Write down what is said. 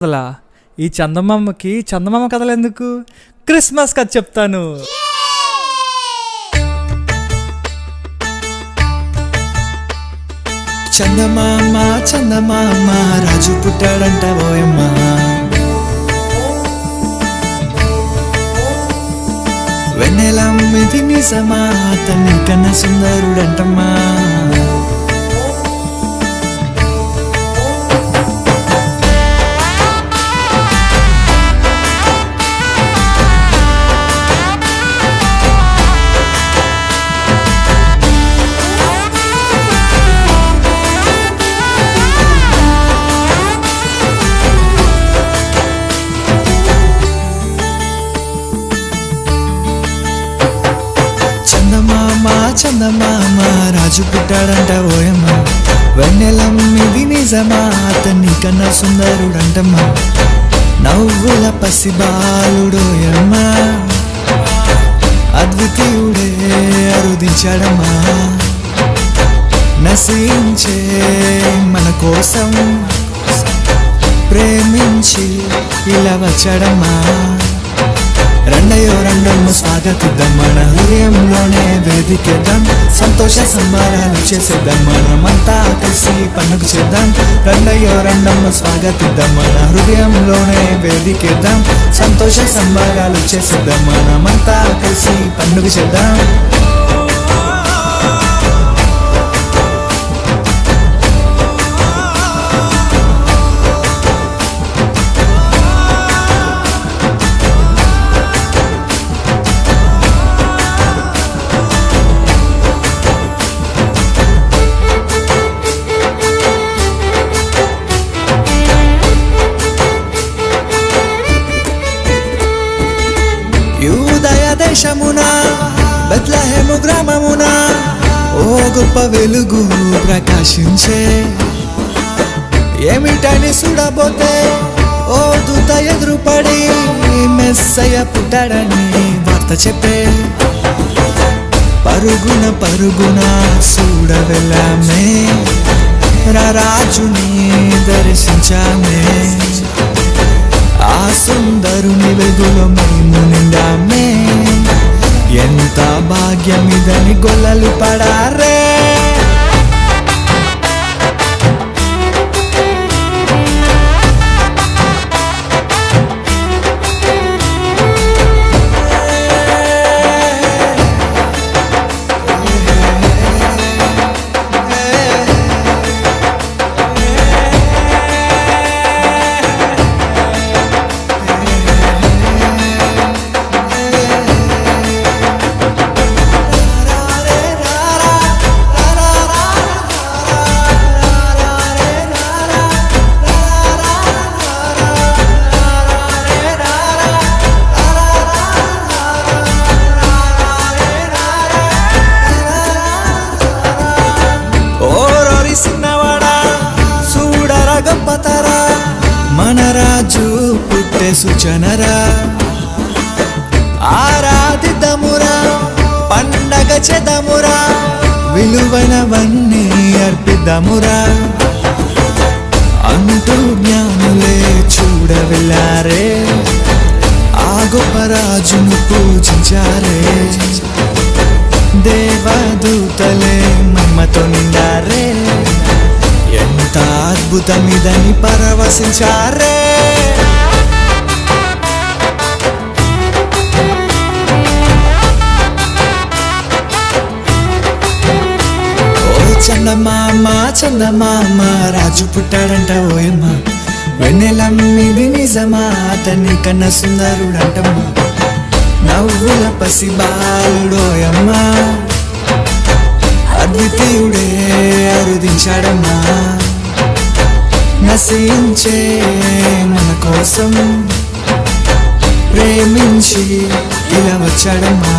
అసలా ఈ చందమామకి చందమామ కథలు ఎందుకు? క్రిస్మస్ కథ చెప్తాను. చందమామ చందమామ రాజు పుట్టాడంట ఓయమ్మ. వెన్నెలమ్మిది నిజమా, అతని కన్నా సుందరుడంటమ్మా. చందమామ రాజు పుట్టాడంట ఓయమ్మ. వెన్నెలమ్మిది నిజమా, అతని కన్నా సుందరుడంటమ్మా. నవ్వుల పసిబాలుడోయమ్మ, అద్వితీయుడే అరుదించాడమ్మా. నశించే మన కోసం ప్రేమించి ఇలా వచ్చాడమ్మా. రెండయ్యో రెండమ్మ స్వాగతిద్దాం, మన హృదయంలోనే వేదికేద్దాం. సంతోష సంబరాలు చేసేద్దాం, మనమంతా కలిసి పండుగ చేద్దాం. రెండయ్యో రెండమ్మ స్వాగతిద్దాం, మన హృదయంలోనే వేదికేద్దాం. సంతోష సంబరాలు చేసేద్దాం, మనమంతా కలిసి పండుగ చేద్దాం. యూదయ దేశమున బెత్లెహేము గ్రామమున ఓ గొప్ప వెలుగు ప్రకాశించే. ఏమిటని చూడబోతే ఓ దూత ఎదురుపడి మెస్సయ్య పుట్టాడని వార్త చెప్పే. పరుగున పరుగున చూడవెళ్ళామే, రాజుని దర్శించామే. ఆ సుందరుని వెలుగులో మేము నిండామే. ఎంత భాగ్యమిదని గొల్లలు పడారే. మన రాజు పుట్టే సూచనరా, ఆరాధిద్దామురా, పండగ చేద్దామురా, విలువైనవన్నీ అర్పిద్దామురా అంటూ జ్ఞానులే చూడవెళ్ళారే. ఆ గొప్ప రాజును పూజించారే. దేవదూతలే మహిమతో నిండారే. ఎంత అద్భుతమిదని పరవశించారే. ఓ చందమామ చందమామ రాజు పుట్టాడంట ఓయమ్మ. వెన్నెలమ్మిది నిజమా, అతని కన్నా సుందరుడంటమ్మా. నవ్వుల పసిబాలుడోయమ్మ, అద్వితీయుడే అరుదించాడమ్మా. నశించే మన కోసం ప్రేమించి ఇలా వచ్చాడమ్మా.